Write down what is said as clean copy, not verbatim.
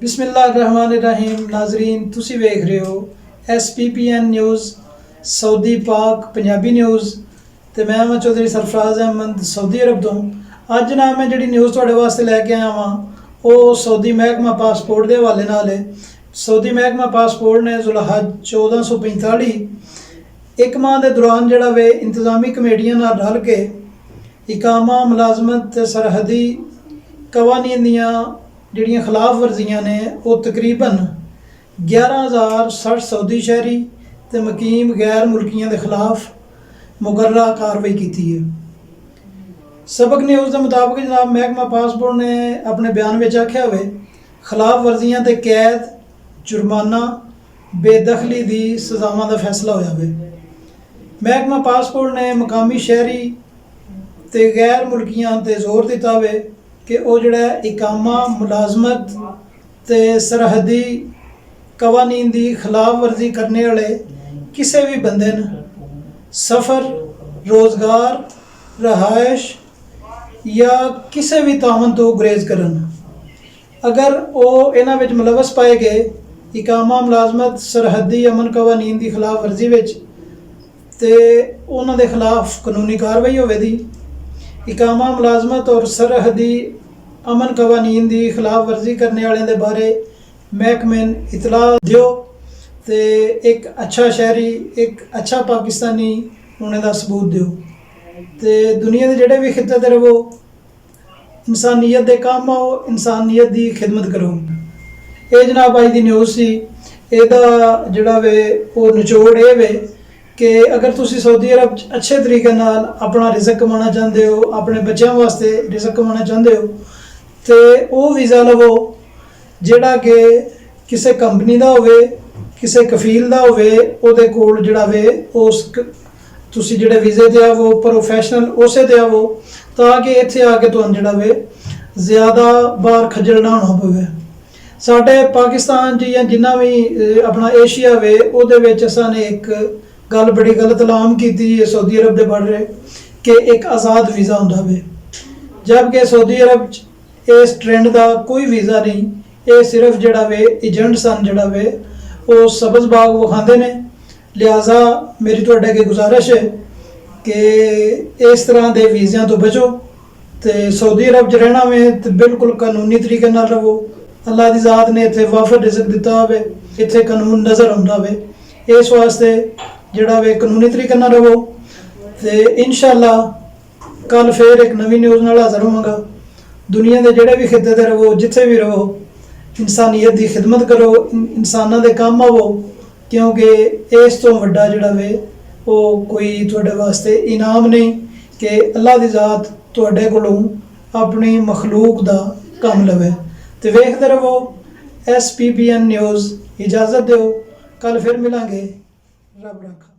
बिस्मिल्लाहिर्रहमानिर्रहीम नाजरीन तुसी वेख रहे हो SPPN न्यूज़ सऊदी पाक पंजाबी न्यूज़ तो मैं चौधरी सरफराज अहमद सऊदी अरब तो अज ना मैं जी न्यूज़ थोड़े वास्ते लैके आया वहाँ वो सऊदी महकमा पासपोर्ट के हवाले नाल है। सऊदी महकमा पासपोर्ट ने जुलहज 1445 एक माह के दौरान जोड़ा वे इंतजामी कमेटियां नाल रल के इकामा मुलाजमत ते सरहदी कवानीन दियां जिहड़ियां खिलाफ वर्जियां ने वो तकरीबन 11,060 सऊदी शहरी ते मकीम गैर मुल्कियों के खिलाफ मुकर्रा कार्रवाई की है। सबक न्यूज़ के मुताबिक जनाब महकमा पासपोर्ट ने अपने बयान में आख्या हुए खिलाफ वर्जियां ते कैद जुर्माना बेदखली की सजावां का फैसला होया वे। महकमा पासपोर्ट ने मकामी शहरी ते गैर मुल्कियां ते जोर दिता वे कि वो जोड़ा इकामा मुलाजमत ते सरहदी कवानीन की खिलाफ वर्जी करने वाले किसी भी बंदे ने सफ़र रोज़गार रहायश या किसी भी तावन तो गुरेज करन अगर वो इन्हां विच मुलवस पाए गए इकामा मुलाजमत सरहदी अमन कवानीन की खिलाफ वर्जी विच ते उन्हां दे खिलाफ कानूनी कार्रवाई होवेगी। इकामा मुलाजमत और सरहदी अमन कवानीन की खिलाफ वर्जी करने वाले दे बारे महकमे इतला दियो तो एक अच्छा शहरी एक अच्छा पाकिस्तानी होने का सबूत दियो तो दुनिया के जोड़े भी खिते ते रहो इंसानियत के काम आओ इंसानियत की खिदमत करो। ये जनाब अज की न्यूज़ सी एदा जोड़ा वे वो निचोड़ ये वे कि अगर तुसी सऊदी अरब अच्छे तरीके नाल अपना रिजक कमाना चाहते हो अपने बच्चों वास्ते रिजक कमाना चाहते हो तो वो वीज़ा लवो जिहड़ा कि किसी कंपनी का होवे किसी कफील का होवे उहदे कोल जिहड़ा वे उस तुसी जिहड़े वीज़े ते आवो प्रोफैशनल उसे ते आवो ताकि इत्थे आके तुहानूं जिहड़ा वे ज़्यादा बार खज्जल ना होना पवे। साडे पाकिस्तान च या जिन्ना भी अपना एशिया वे उहदे विच असां ने एक गल बड़ी गलत ऐलान की सऊदी अरब के बारे कि एक आज़ाद वीज़ा होंदा वे जबकि सऊदी अरब इस ट्रेंड का कोई वीज़ा नहीं ये सिर्फ जोड़ा वे एजेंट सन जोड़ा वे वो सबज बाग विखाते हैं। लिहाजा मेरी तुहाडे अगे गुजारिश है कि इस तरह के वीज़िया तो बचो तो सऊदी अरब च रहना वे तो बिल्कुल कानूनी तरीके नाल रहो। अल्लाह की ज़ात ने इत्थे वाफर रिज़क दिता होवे इत्थे कानून नज़र आउंदा वे इस वास्ते जोड़ा वे कानूनी तरीके नाल रहो तो इंशाअल्लाह कल फिर एक नवी न्यूज़ नाल हाज़र होवांगा। दुनिया के जोड़े भी खिते ते रहो जिथे भी रहो इंसानियत की खिदमत करो इंसानों के काम आवो क्योंकि इस तो वड्डा जोड़ा वे वो कोई तुहाडे वास्ते इनाम नहीं कि अल्लाह की ज़ात तुहाडे कोलों अपनी मखलूक का काम लवे। तो वेखते रहो SPPN न्यूज़। इजाज़त दो कल फिर मिलांगे रब रखा।